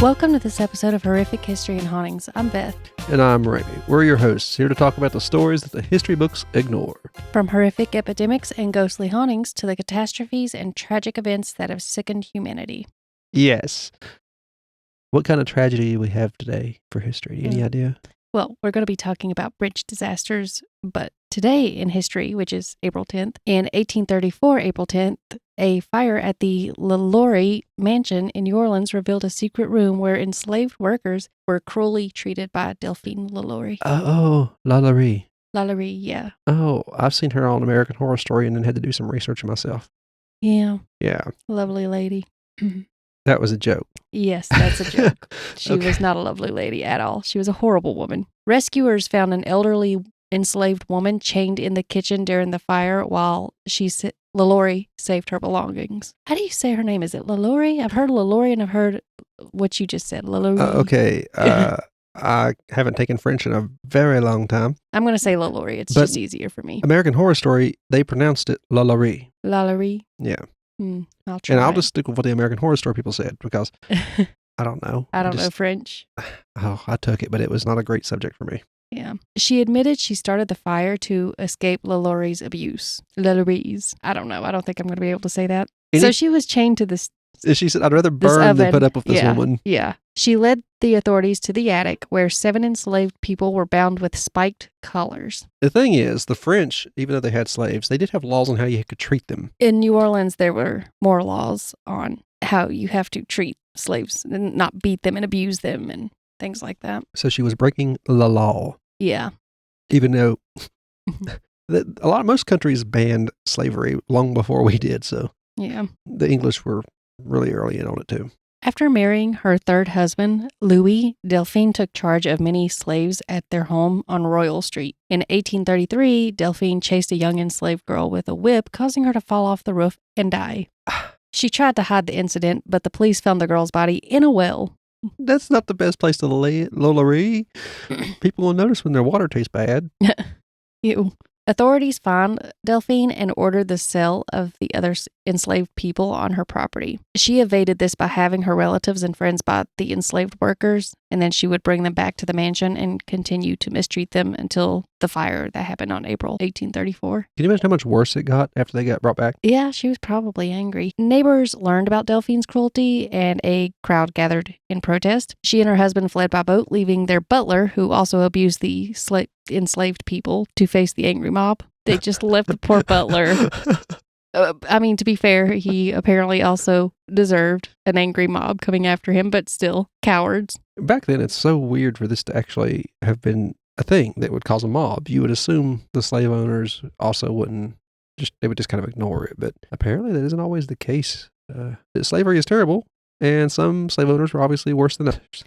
Welcome to this episode of Horrific History and Hauntings. I'm Beth. And I'm Raimi. We're your hosts, here to talk about the stories that the history books ignore. From horrific epidemics and ghostly hauntings to the catastrophes and tragic events that have sickened humanity. Yes. What kind of tragedy do we have today for history? Any idea? Well, we're going to be talking about bridge disasters, but today in history, which is April 10th, in 1834, April 10th, a fire at the LaLaurie mansion in New Orleans revealed a secret room where enslaved workers were cruelly treated by Delphine LaLaurie. LaLaurie. LaLaurie, yeah. Oh, I've seen her on American Horror Story and then had to do some research myself. Yeah. Yeah. Lovely lady. That was a joke. Yes, that's a joke. She Okay. was not a lovely lady at all. She was a horrible woman. Rescuers found an elderly enslaved woman chained in the kitchen during the fire while LaLaurie saved her belongings. How do you say her name? Is it LaLaurie? I've heard LaLaurie and I've heard what you just said, LaLaurie. Okay. I haven't taken French in a very long time. I'm going to say LaLaurie. It's just easier for me. American Horror Story, they pronounced it LaLaurie. LaLaurie? Yeah. I'll try. And I'll just stick with what the American Horror Story people said because I don't know. I don't know French. Oh, I took it, but it was not a great subject for me. Yeah. She admitted she started the fire to escape LaLaurie's abuse. LaLaurie's. I don't know. I don't think I'm going to be able to say that. So she was chained to this. She said, I'd rather burn than put up with this woman. Yeah. She led the authorities to the attic where 7 enslaved people were bound with spiked collars. The thing is, the French, even though they had slaves, they did have laws on how you could treat them. In New Orleans, there were more laws on how you have to treat slaves and not beat them and abuse them and things like that. So she was breaking the law. Yeah. Even though most countries banned slavery long before we did. So yeah, the English were really early in on it too. After marrying her third husband, Louis, Delphine took charge of many slaves at their home on Royal Street. In 1833, Delphine chased a young enslaved girl with a whip, causing her to fall off the roof and die. She tried to hide the incident, but the police found the girl's body in a well. That's not the best place to lay it, LaLaurie. People will notice when their water tastes bad. Ew. Authorities found Delphine and ordered the sale of the other enslaved people on her property. She evaded this by having her relatives and friends buy the enslaved workers, and then she would bring them back to the mansion and continue to mistreat them until the fire that happened on April 1834. Can you imagine how much worse it got after they got brought back? Yeah, she was probably angry. Neighbors learned about Delphine's cruelty, and a crowd gathered in protest. She and her husband fled by boat, leaving their butler, who also abused the enslaved people, to face the angry mob. They just left the poor butler. To be fair, he apparently also deserved an angry mob coming after him, but still, cowards. Back then, it's so weird for this to actually have been a thing that would cause a mob. You would assume the slave owners also they would just kind of ignore it, but apparently that isn't always the case. Slavery is terrible, and some slave owners were obviously worse than others.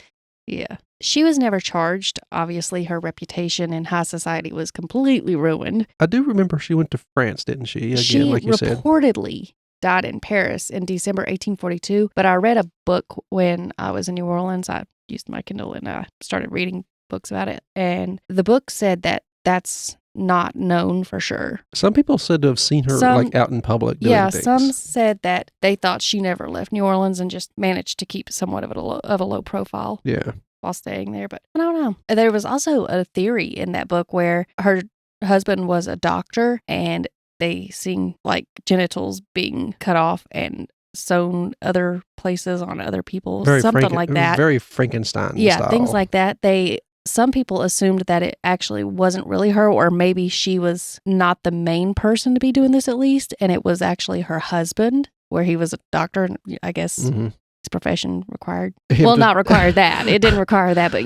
Yeah. She was never charged. Obviously, her reputation in high society was completely ruined. I do remember she went to France, didn't she? Again, like you said. She reportedly died in Paris in December 1842, but I read a book when I was in New Orleans. I used my Kindle and I started reading books about it, and the book said that that's not known for sure. Some people said to have seen her out in public doing things. Some said that they thought she never left New Orleans and just managed to keep somewhat of a low profile. Yeah. While staying there, but I don't know. There was also a theory in that book where her husband was a doctor and they seen like genitals being cut off and sewn other places on other people, something like that. Very Frankenstein style. Things like that. Some people assumed that it actually wasn't really her, or maybe she was not the main person to be doing this at least, and it was actually her husband, where he was a doctor, I guess. Mm-hmm. His profession required. Not required that. It didn't require that, but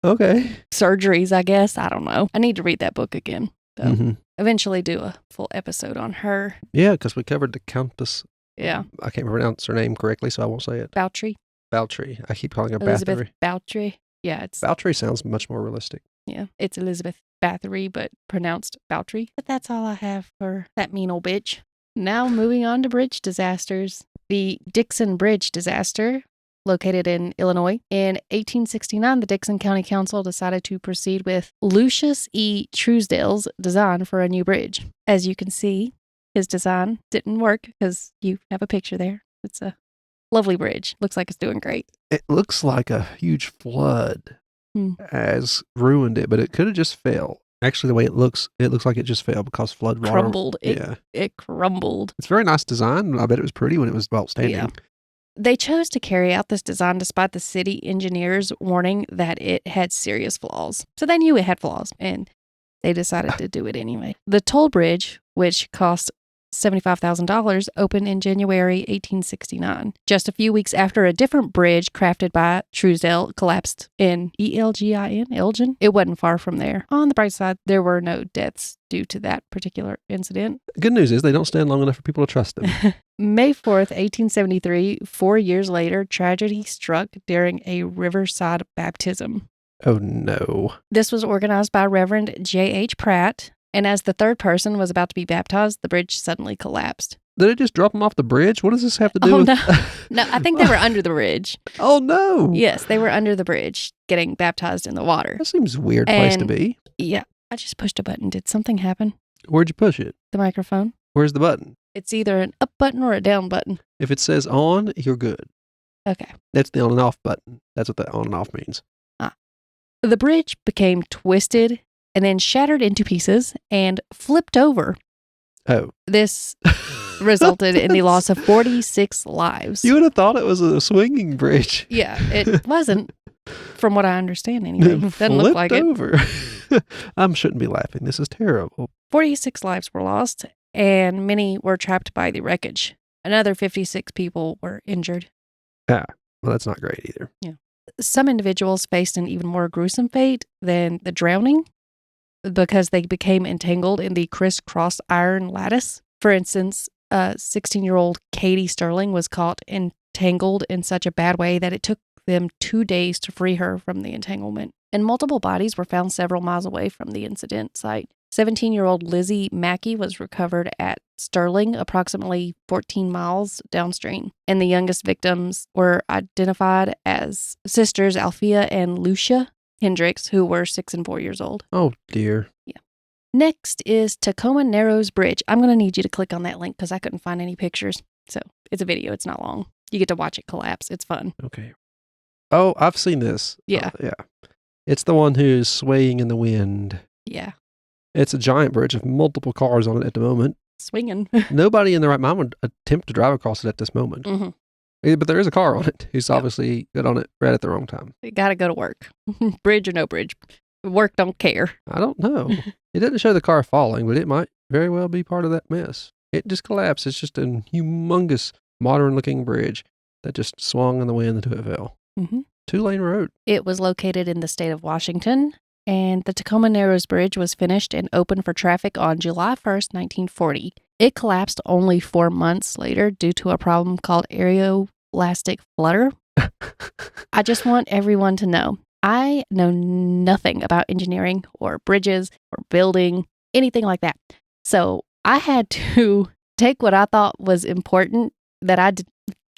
okay, surgeries, I guess. I don't know. I need to read that book again. So eventually do a full episode on her. Yeah, because we covered the Countess. Yeah. I can't pronounce her name correctly, so I won't say it. Boutrey. I keep calling her Elizabeth Bathory. Boutrey. Yeah, Boutrey sounds much more realistic. Yeah, it's Elizabeth Bathory, but pronounced Boutrey. But that's all I have for that mean old bitch. Now moving on to bridge disasters. The Dixon Bridge disaster, located in Illinois. In 1869, the Dixon County Council decided to proceed with Lucius E. Truesdale's design for a new bridge. As you can see, his design didn't work because you have a picture there. It's a lovely bridge. Looks like it's doing great. It looks like a huge flood has ruined it, but it could have just fell. Actually, the way it looks like it just fell because flood water Crumbled. It crumbled. It's very nice design. I bet it was pretty when it was standing. Yeah. They chose to carry out this design despite the city engineers warning that it had serious flaws. So they knew it had flaws, and they decided to do it anyway. The toll bridge, which cost $75,000, opened in January 1869. Just a few weeks after a different bridge crafted by Truesdale collapsed in Elgin. It wasn't far from there. On the bright side, there were no deaths due to that particular incident. Good news is they don't stand long enough for people to trust them. May 4th, 1873, 4 years later, tragedy struck during a riverside baptism. Oh, no. This was organized by Reverend J.H. Pratt, and as the third person was about to be baptized, the bridge suddenly collapsed. Did it just drop them off the bridge? What does this have to do with... No, I think they were under the bridge. Oh, no. Yes, they were under the bridge getting baptized in the water. That seems a weird place to be. Yeah, I just pushed a button. Did something happen? Where'd you push it? The microphone. Where's the button? It's either an up button or a down button. If it says on, you're good. Okay. That's the on and off button. That's what the on and off means. The bridge became twisted and then shattered into pieces and flipped over. Oh. This resulted in the loss of 46 lives. You would have thought it was a swinging bridge. Yeah, it wasn't, from what I understand anyway. It doesn't look like over. I shouldn't be laughing. This is terrible. 46 lives were lost, and many were trapped by the wreckage. Another 56 people were injured. Well, that's not great either. Yeah. Some individuals faced an even more gruesome fate than the drowning because they became entangled in the crisscross iron lattice. For instance, 16-year-old Katie Sterling was caught entangled in such a bad way that it took them 2 days to free her from the entanglement. And multiple bodies were found several miles away from the incident site. 17-year-old Lizzie Mackey was recovered at Sterling, approximately 14 miles downstream. And the youngest victims were identified as sisters Althea and Lucia Hendricks, who were 6 and 4 years old. Oh, dear. Yeah. Next is Tacoma Narrows Bridge. I'm going to need you to click on that link because I couldn't find any pictures. So it's a video. It's not long. You get to watch it collapse. It's fun. Okay. Oh, I've seen this. Yeah. Yeah. It's the one who's swaying in the wind. Yeah. It's a giant bridge with multiple cars on it at the moment. Swinging. Nobody in their right mind would attempt to drive across it at this moment. Mm-hmm. But there is a car on it who's obviously got on it right at the wrong time. You got to go to work. Bridge or no bridge. Work don't care. I don't know. It doesn't show the car falling, but it might very well be part of that mess. It just collapsed. It's just a humongous, modern-looking bridge that just swung in the wind until it fell. Mm-hmm. 2-lane road. It was located in the state of Washington, and the Tacoma Narrows Bridge was finished and open for traffic on July 1st, 1940. It collapsed only 4 months later due to a problem called aeroelastic flutter. I just want everyone to know, I know nothing about engineering or bridges or building, anything like that. So I had to take what I thought was important that I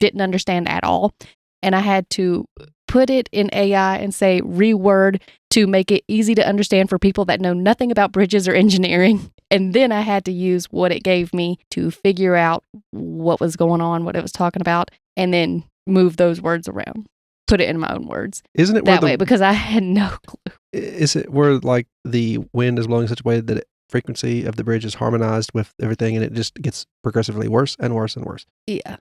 didn't understand at all, and I had to put it in AI and say reword to make it easy to understand for people that know nothing about bridges or engineering. And then I had to use what it gave me to figure out what was going on, what it was talking about, and then move those words around. Put it in my own words. Isn't it that way? Because I had no clue. Is it where like the wind is blowing in such a way that frequency of the bridge is harmonized with everything and it just gets progressively worse and worse and worse? Yeah.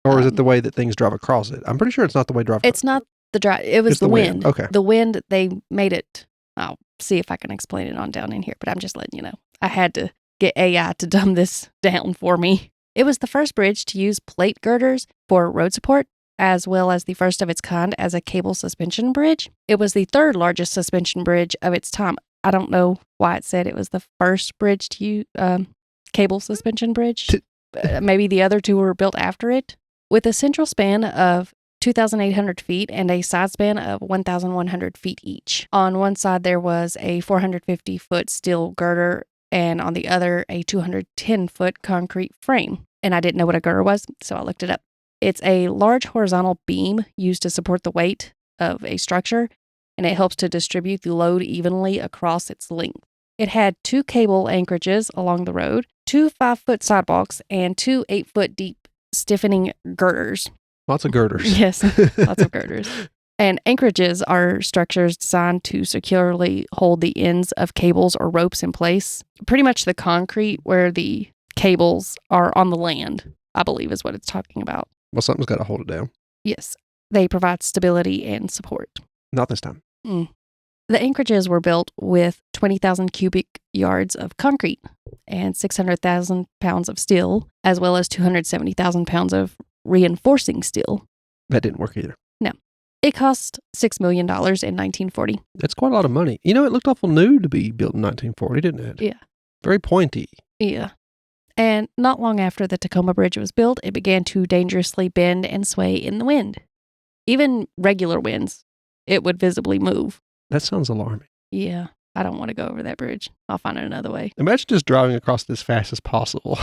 Or is it the way that things drive across it? I'm pretty sure it's not the way drive. It's not the drive. It was the wind. Okay. The wind, they made it. I'll see if I can explain it on down in here, but I'm just letting you know. I had to get AI to dumb this down for me. It was the first bridge to use plate girders for road support, as well as the first of its kind as a cable suspension bridge. It was the third largest suspension bridge of its time. I don't know why it said it was the first bridge to use cable suspension bridge. Maybe the other two were built after it. With a central span of 2,800 feet and a side span of 1,100 feet each. On one side, there was a 450-foot steel girder, and on the other, a 210-foot concrete frame. And I didn't know what a girder was, so I looked it up. It's a large horizontal beam used to support the weight of a structure, and it helps to distribute the load evenly across its length. It had 2 cable anchorages along the road, 2 5-foot sidewalks, and 2 8-foot deep stiffening girders. Lots of girders. Yes, lots of girders. And anchorages are structures designed to securely hold the ends of cables or ropes in place. Pretty much the concrete where the cables are on the land, I believe is what it's talking about. Well, something's got to hold it down. Yes, they provide stability and support. Not this time. The anchorages were built with 20,000 cubic yards of concrete and 600,000 pounds of steel, as well as 270,000 pounds of reinforcing steel. That didn't work either. No. It cost $6 million in 1940. That's quite a lot of money. You know, it looked awful new to be built in 1940, didn't it? Yeah. Very pointy. Yeah. And not long after the Tacoma Bridge was built, it began to dangerously bend and sway in the wind. Even regular winds, it would visibly move. That sounds alarming. Yeah. I don't want to go over that bridge. I'll find another way. Imagine just driving across it as fast as possible.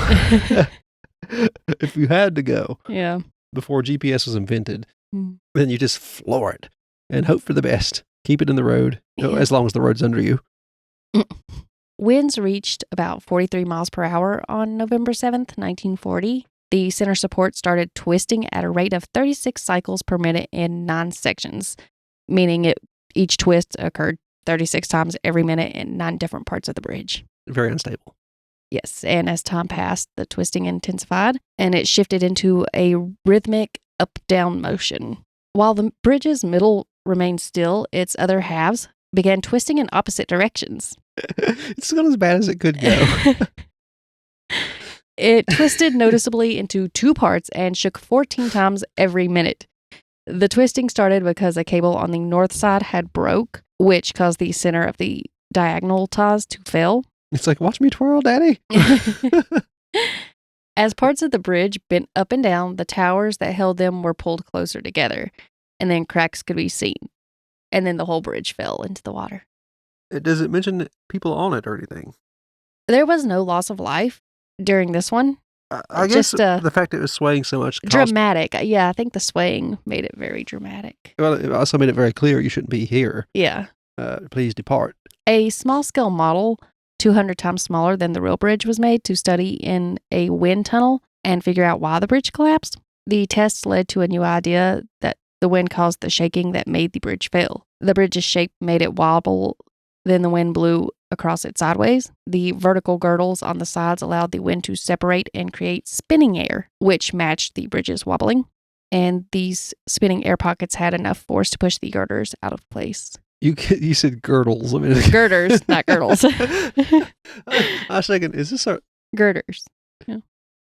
If you had to go. Yeah. Before GPS was invented, then you just floor it and hope for the best. Keep it in the road, as long as the road's under you. Winds reached about 43 miles per hour on November 7th, 1940. The center support started twisting at a rate of 36 cycles per minute in 9 sections, meaning each twist occurred 36 times every minute in 9 different parts of the bridge. Very unstable. Yes, and as time passed, the twisting intensified, and it shifted into a rhythmic up-down motion. While the bridge's middle remained still, its other halves began twisting in opposite directions. It's not as bad as it could go. It twisted noticeably into 2 parts and shook 14 times every minute. The twisting started because a cable on the north side had broke, which caused the center of the diagonal ties to fail. It's like, watch me twirl, Daddy. As parts of the bridge bent up and down, the towers that held them were pulled closer together, and then cracks could be seen. And then the whole bridge fell into the water. Does it mention people on it or anything? There was no loss of life during this one. I guess the fact it was swaying so much dramatic. Yeah, I think the swaying made it very dramatic. Well, it also made it very clear you shouldn't be here. Yeah. Please depart. A small-scale model, 200 times smaller than the real bridge, was made to study in a wind tunnel and figure out why the bridge collapsed. The tests led to a new idea that the wind caused the shaking that made the bridge fail. The bridge's shape made it wobble, then the wind blew across it sideways. The vertical girdles on the sides allowed the wind to separate and create spinning air, which matched the bridge's wobbling. And these spinning air pockets had enough force to push the girders out of place. You said girdles. I mean, girders, not girdles. I was thinking, is this a... Girders. Yeah.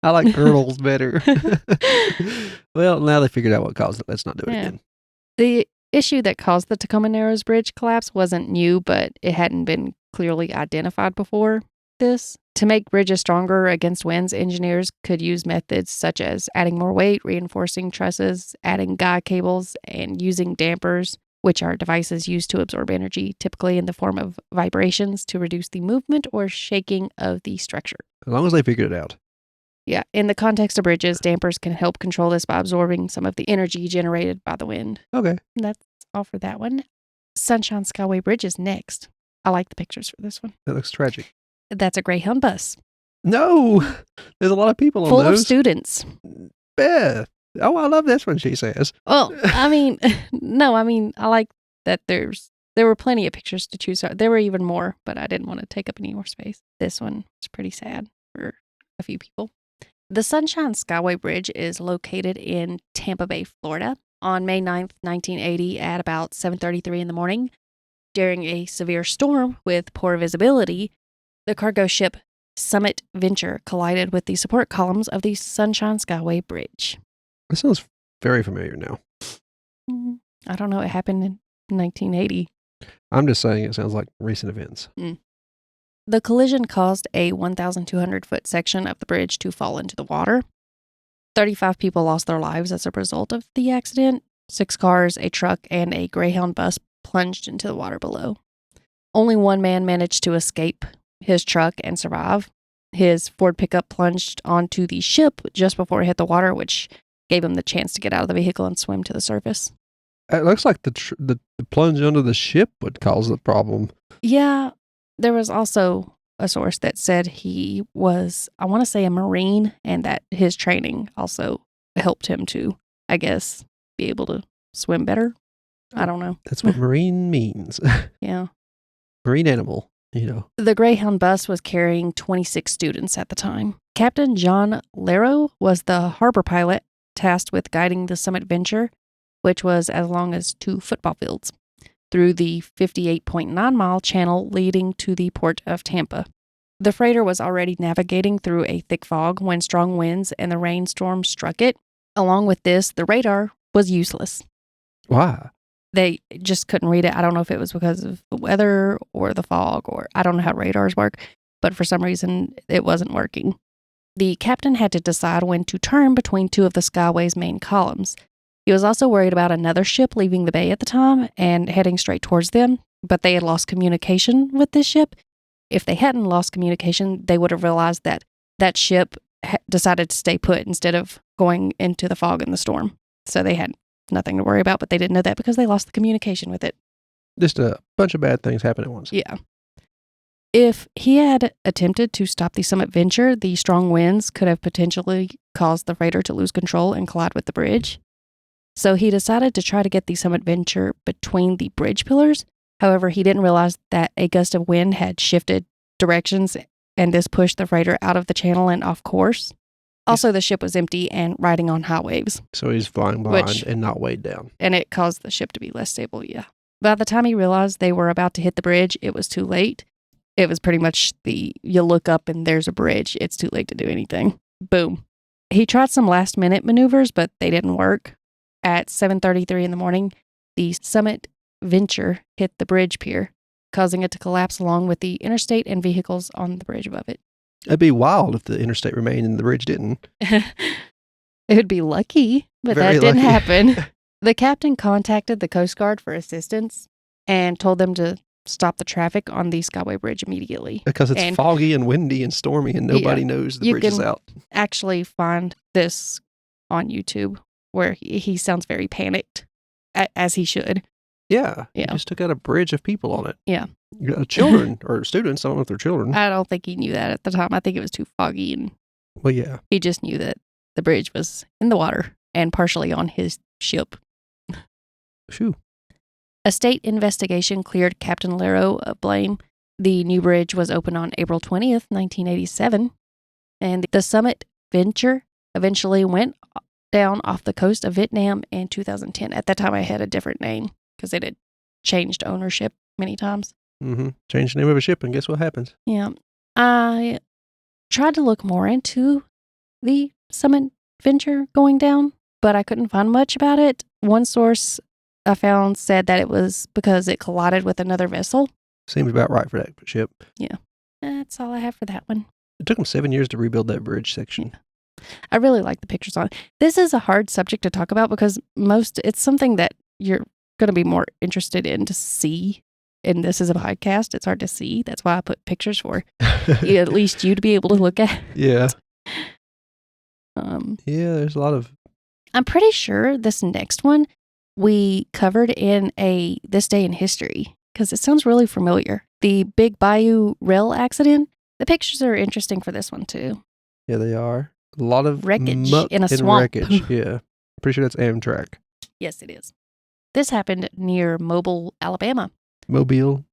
I like girdles better. Well, now they figured out what caused it. Let's not do it again. The issue that caused the Tacoma Narrows Bridge collapse wasn't new, but it hadn't been clearly identified before this. To make bridges stronger against winds, engineers could use methods such as adding more weight, reinforcing trusses, adding guy cables, and using dampers, which are devices used to absorb energy, typically in the form of vibrations, to reduce the movement or shaking of the structure. As long as they figured it out. Yeah, in the context of bridges, dampers can help control this by absorbing some of the energy generated by the wind. Okay. And that's all for that one. Sunshine Skyway Bridge is next. I like the pictures for this one. That looks tragic. That's a Greyhound bus. No! There's a lot of people on Full those. of students. Beth! Oh, I love this one, she says. Well, I mean, I like that there were plenty of pictures to choose. There were even more, but I didn't want to take up any more space. This one was pretty sad for a few people. The Sunshine Skyway Bridge is located in Tampa Bay, Florida. On May 9th, 1980, at about 7:33 in the morning, during a severe storm with poor visibility, the cargo ship Summit Venture collided with the support columns of the Sunshine Skyway Bridge. That sounds very familiar now. I don't know. It happened in 1980. I'm just saying it sounds like recent events. The collision caused a 1,200-foot section of the bridge to fall into the water. 35 people lost their lives as a result of the accident. 6 cars, a truck, and a Greyhound bus plunged into the water below. Only one man managed to escape his truck and survive. His Ford pickup plunged onto the ship just before it hit the water, which gave him the chance to get out of the vehicle and swim to the surface. It looks like the plunge under the ship would cause the problem. Yeah, there was also a source that said he was, I want to say, a Marine, and that his training also helped him to I guess, be able to swim better. I don't know. That's what marine means. Yeah. Marine animal, you know. The Greyhound bus was carrying 26 students at the time. Captain John Larrow was the harbor pilot tasked with guiding the Summit Venture, which was as long as 2 football fields, through the 58.9-mile channel leading to the port of Tampa. The freighter was already navigating through a thick fog when strong winds and the rainstorm struck it. Along with this, the radar was useless. Why? They just couldn't read it. I don't know if it was because of the weather or the fog, or I don't know how radars work, but for some reason it wasn't working. The captain had to decide when to turn between 2 of the Skyway's main columns. He was also worried about another ship leaving the bay at the time and heading straight towards them, but they had lost communication with this ship. If they hadn't lost communication, they would have realized that that ship decided to stay put instead of going into the fog and the storm. So they had nothing to worry about, but they didn't know that because they lost the communication with it. Just a bunch of bad things happen at once. Yeah. If he had attempted to stop the Summit Venture, the strong winds could have potentially caused the freighter to lose control and collide with the bridge. So he decided to try to get the Summit Venture between the bridge pillars. However, he didn't realize that a gust of wind had shifted directions, and this pushed the freighter out of the channel and off course. Also, the ship was empty and riding on high waves. So he's flying blind and not weighed down. And it caused the ship to be less stable, yeah. By the time he realized they were about to hit the bridge, it was too late. It was pretty much you look up and there's a bridge. It's too late to do anything. Boom. He tried some last-minute maneuvers, but they didn't work. At 7:33 in the morning, the Summit Venture hit the bridge pier, causing it to collapse along with the interstate and vehicles on the bridge above it. It'd be wild if the interstate remained and the bridge didn't. It would be lucky, but Very that didn't lucky. happen. The captain contacted the Coast Guard for assistance and told them to stop the traffic on the Skyway Bridge immediately. Because it's And foggy and windy and stormy and nobody knows the you bridge is can out. actually find this on YouTube where he sounds very panicked, as he should. Yeah. Yeah. He just took out a bridge of people on it. Yeah. Children or students. I don't know if they're children. I don't think he knew that at the time. I think it was too foggy, and Well, yeah. he just knew that the bridge was in the water and partially on his ship. Shoo. A state investigation cleared Captain Larrow of blame. The new bridge was opened on April 20th, 1987, and the Summit Venture eventually went down off the coast of Vietnam in 2010. At that time, I had a different name because it had changed ownership many times. Mm-hmm. Change the name of a ship and guess what happens? Yeah. I tried to look more into the Summit Venture going down, but I couldn't find much about it. One source I found said that it was because it collided with another vessel. Seems about right for that ship. Yeah. That's all I have for that one. It took them 7 years to rebuild that bridge section. I really like the pictures on it. This is a hard subject to talk about because it's something that you're going to be more interested in to see. And this is a podcast. It's hard to see. That's why I put pictures for at least you to be able to look at. Yeah. Yeah, there's a lot of... I'm pretty sure this next one we covered in This Day in History because it sounds really familiar. The Big Bayou Rail accident. The pictures are interesting for this one too. Yeah, they are. A lot of Wreckage muck in a and swamp. wreckage. Yeah. Pretty sure that's Amtrak. Yes, it is. This happened near Mobile, Alabama. Mobile.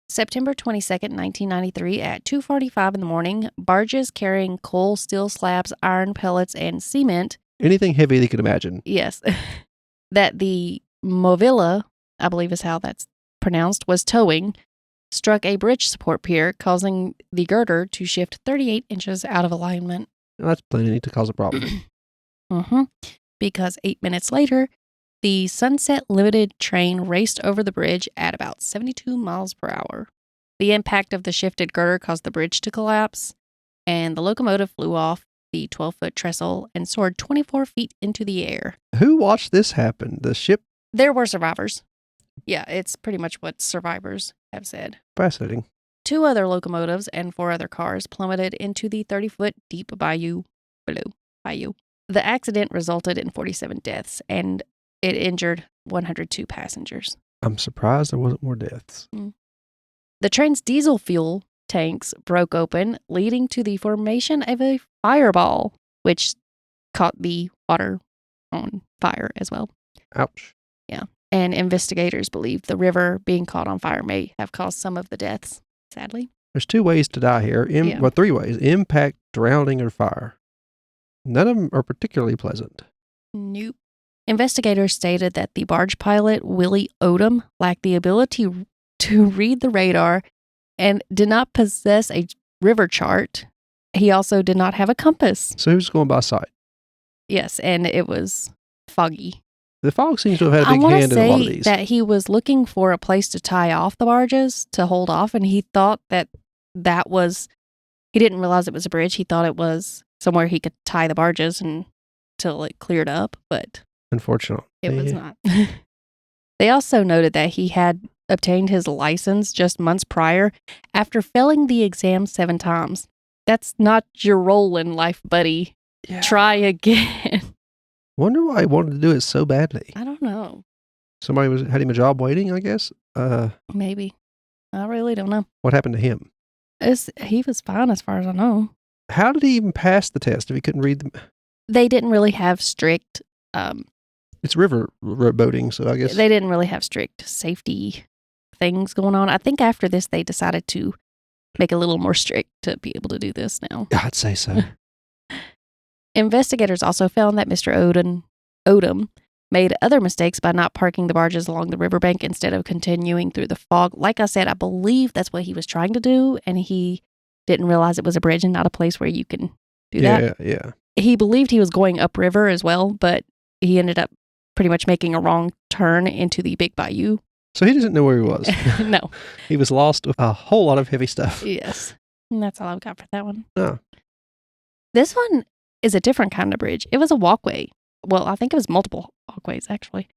September 22nd, 1993 at 2:45 in the morning, barges carrying coal, steel slabs, iron pellets, and cement. Anything heavy they could imagine. Yes. That the Movilla, I believe is how that's pronounced, was towing, struck a bridge support pier, causing the girder to shift 38 inches out of alignment. Well, that's plenty to cause a problem. Because 8 minutes later, the Sunset Limited train raced over the bridge at about 72 miles per hour. The impact of the shifted girder caused the bridge to collapse, and the locomotive flew off the 12-foot trestle and soared 24 feet into the air. Who watched this happen? The ship? There were survivors. Yeah, it's pretty much what survivors have said. Fascinating. 2 other locomotives and 4 other cars plummeted into the 30-foot deep bayou below. The accident resulted in 47 deaths, and it injured 102 passengers. I'm surprised there wasn't more deaths. The train's diesel fuel tanks broke open, leading to the formation of a fireball, which caught the water on fire as well. Ouch. And investigators believe the river being caught on fire may have caused some of the deaths, sadly. There's 2 ways to die here. Yeah. Well, 3 ways. Impact, drowning, or fire. None of them are particularly pleasant. Nope. Investigators stated that the barge pilot, Willie Odom, lacked the ability to read the radar and did not possess a river chart. He also did not have a compass. So he was going by sight. Yes, and it was foggy. The fog seems to have had a I big want hand to in a lot of say these. that he was looking for a place to tie off the barges to hold off, and he thought that was, he didn't realize it was a bridge. He thought it was somewhere he could tie the barges until it cleared up, but Unfortunately. it was not. They also noted that he had obtained his license just months prior after failing the exam 7 times. That's not your role in life, buddy. Yeah. Try again. Wonder why he wanted to do it so badly. I don't know. Somebody had him a job waiting, I guess. Maybe. I really don't know. What happened to him? He was fine as far as I know. How did he even pass the test if he couldn't read them? They didn't really have strict, It's river boating, so I guess. they didn't really have strict safety things going on. I think after this, they decided to make it a little more strict to be able to do this now. I'd say so. Investigators also found that Mr. Odom made other mistakes by not parking the barges along the riverbank instead of continuing through the fog. Like I said, I believe that's what he was trying to do, and he didn't realize it was a bridge and not a place where you can do that. Yeah. He believed he was going upriver as well, but he ended up pretty much making a wrong turn into the big bayou. So he doesn't know where he was. No. He was lost with a whole lot of heavy stuff. Yes. And that's all I've got for that one. Oh. This one is a different kind of bridge. It was a walkway. Well, I think it was multiple walkways, actually.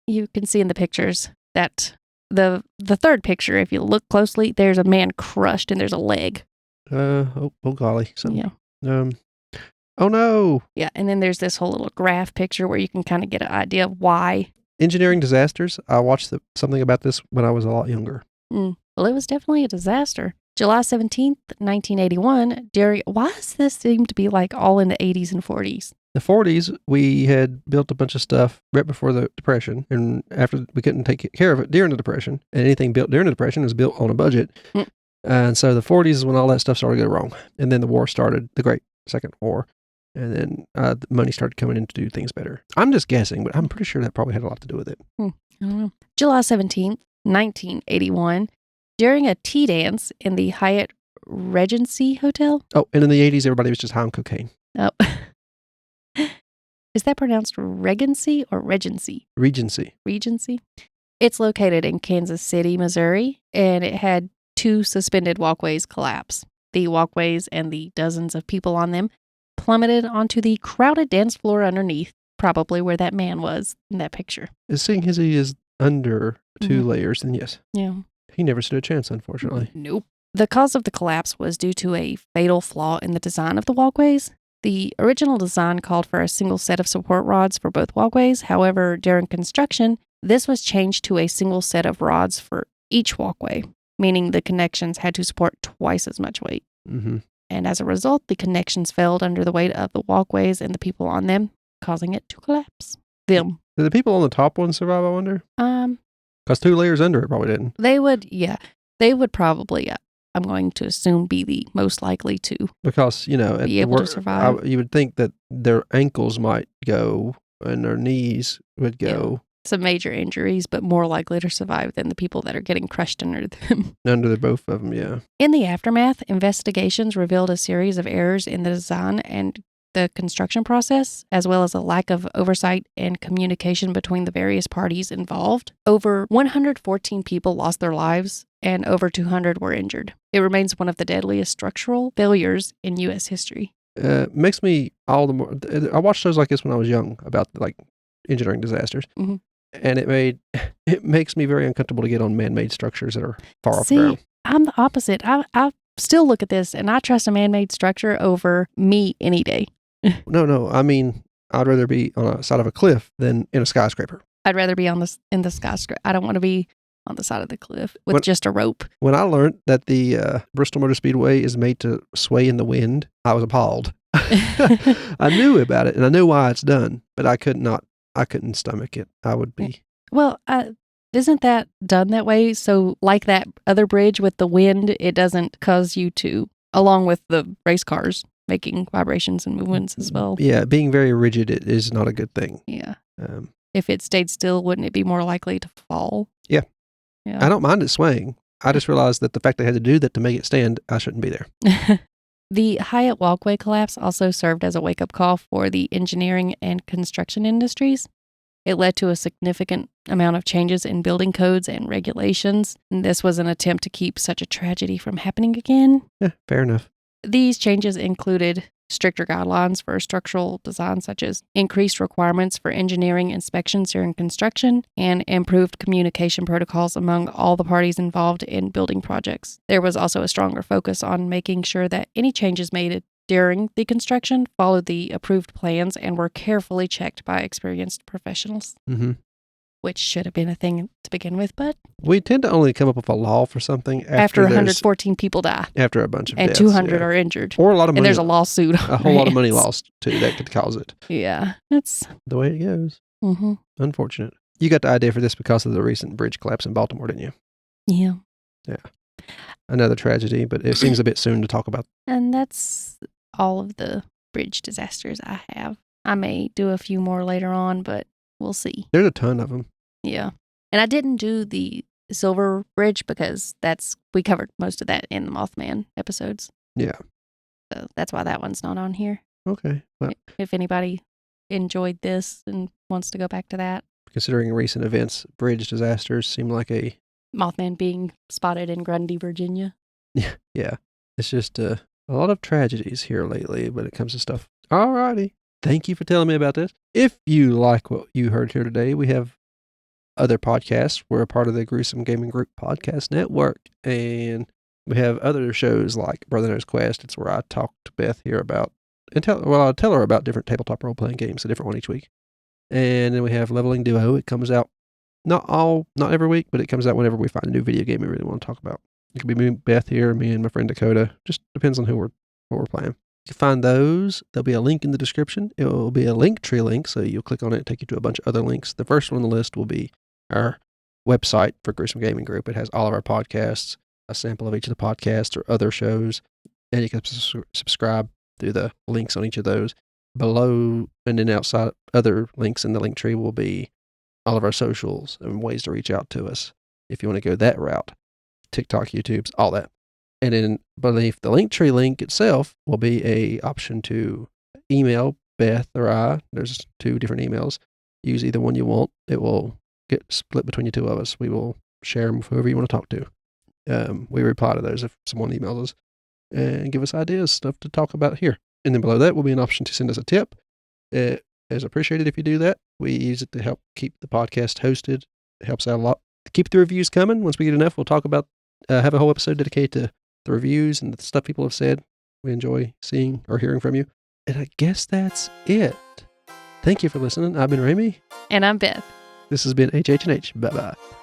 You can see in the pictures that the third picture, if you look closely, there's a man crushed and there's a leg. Oh golly. Yeah. Oh no. Yeah. And then there's this whole little graph picture where you can kind of get an idea of why. Engineering disasters. I watched something about this when I was a lot younger. Well, it was definitely a disaster. July 17th, 1981, why does this seem to be like all in the 80s and 40s? The 40s, we had built a bunch of stuff right before the Depression, and after we couldn't take care of it during the Depression, and anything built during the Depression was built on a budget. And so the 40s is when all that stuff started to go wrong. And then the war started, the Great Second War, and then the money started coming in to do things better. I'm just guessing, but I'm pretty sure that probably had a lot to do with it. I don't know. July 17th, 1981, during a tea dance in the Hyatt Regency Hotel. Oh, and in the 80s, everybody was just high on cocaine. Oh. Is that pronounced Regency or Regency? Regency. Regency. It's located in Kansas City, Missouri, and it had 2 suspended walkways collapse. The walkways and the dozens of people on them plummeted onto the crowded dance floor underneath, probably where that man was in that picture. Seeing as he is under 2 layers, then yes. Yeah. He never stood a chance, unfortunately. Nope. The cause of the collapse was due to a fatal flaw in the design of the walkways. The original design called for a single set of support rods for both walkways. However, during construction, this was changed to a single set of rods for each walkway, meaning the connections had to support twice as much weight. Mm-hmm. And as a result, the connections failed under the weight of the walkways and the people on them, causing it to collapse. Did the people on the top one survive, I wonder? Because 2 layers under it probably didn't. They would probably, I'm going to assume, be the most likely to. Because, be able to survive. You would think that their ankles might go and their knees would go. Yeah. Some major injuries, but more likely to survive than the people that are getting crushed under them. Under both of them, yeah. In the aftermath, investigations revealed a series of errors in the design and the construction process, as well as a lack of oversight and communication between the various parties involved. Over 114 people lost their lives, and over 200 were injured. It remains one of the deadliest structural failures in U.S. history. Makes me all the more... I watched shows like this when I was young about, engineering disasters. Mm-hmm. And it makes me very uncomfortable to get on man-made structures that are far off the ground. I'm the opposite. I still look at this, and I trust a man-made structure over me any day. No. I mean, I'd rather be on the side of a cliff than in a skyscraper. I'd rather be in the skyscraper. I don't want to be on the side of the cliff with just a rope. When I learned that the Bristol Motor Speedway is made to sway in the wind, I was appalled. I knew about it and I knew why it's done, but I couldn't stomach it. I would be. Well, isn't that done that way? So, like that other bridge with the wind, it doesn't cause you to, along with the race cars making vibrations and movements as well. Yeah, being very rigid is not a good thing. Yeah. If it stayed still, wouldn't it be more likely to fall? Yeah. Yeah. I don't mind it swaying. I just realized that the fact they had to do that to make it stand, I shouldn't be there. The Hyatt walkway collapse also served as a wake-up call for the engineering and construction industries. It led to a significant amount of changes in building codes and regulations, and this was an attempt to keep such a tragedy from happening again. Yeah, fair enough. These changes included stricter guidelines for structural design, such as increased requirements for engineering inspections during construction and improved communication protocols among all the parties involved in building projects. There was also a stronger focus on making sure that any changes made during the construction followed the approved plans and were carefully checked by experienced professionals, which should have been a thing to begin with, but we tend to only come up with a law for something after 114 people die. After a bunch of and deaths. 200 are injured. Or a lot of money. And there's a lawsuit. A whole lot of money lost, too, that could cause it. Yeah. That's the way it goes. Mm-hmm. Unfortunate. You got the idea for this because of the recent bridge collapse in Baltimore, didn't you? Yeah. Yeah. Another tragedy, but it seems a bit soon to talk about. And that's all of the bridge disasters I have. I may do a few more later on, but we'll see. There's a ton of them. Yeah. And I didn't do the Silver Bridge because we covered most of that in the Mothman episodes. Yeah. So that's why that one's not on here. Okay. Well, if anybody enjoyed this and wants to go back to that. Considering recent events, bridge disasters seem like a... Mothman being spotted in Grundy, Virginia. Yeah. It's just a lot of tragedies here lately when it comes to stuff. Alrighty. Thank you for telling me about this. If you like what you heard here today, we have other podcasts. We're a part of the Gruesome Gaming Group podcast network, and we have other shows like Brother Knows Quest. It's where I talk to Beth here about, I'll tell her about different tabletop role-playing games, a different one each week. And then we have Leveling Duo. It comes out not every week, but it comes out whenever we find a new video game we really want to talk about. It could be me, Beth here, me and my friend Dakota. Just depends on what we're playing. You can find those. There'll be a link in the description. It will be a Linktree link, so you'll click on it and take you to a bunch of other links. The first one on the list will be our website for Gruesome Gaming Group. It has all of our podcasts, a sample of each of the podcasts or other shows, and you can subscribe through the links on each of those. Below and then outside, other links in the Linktree will be all of our socials and ways to reach out to us if you want to go that route. TikTok, YouTube's, all that. And then beneath the Linktree link itself will be a option to email Beth or I. There's 2 different emails. Use either one you want. It will get split between the 2 of us. We will share them with whoever you want to talk to. We reply to those if someone emails us and give us ideas, stuff to talk about here. And then below that will be an option to send us a tip. It is appreciated if you do that. We use it to help keep the podcast hosted. It helps out a lot. To keep the reviews coming. Once we get enough, we'll talk about, have a whole episode dedicated to the reviews and the stuff people have said. We enjoy seeing or hearing from you. And I guess that's it. Thank you for listening. I've been Ramy. And I'm Beth. This has been HH&H. Bye-bye.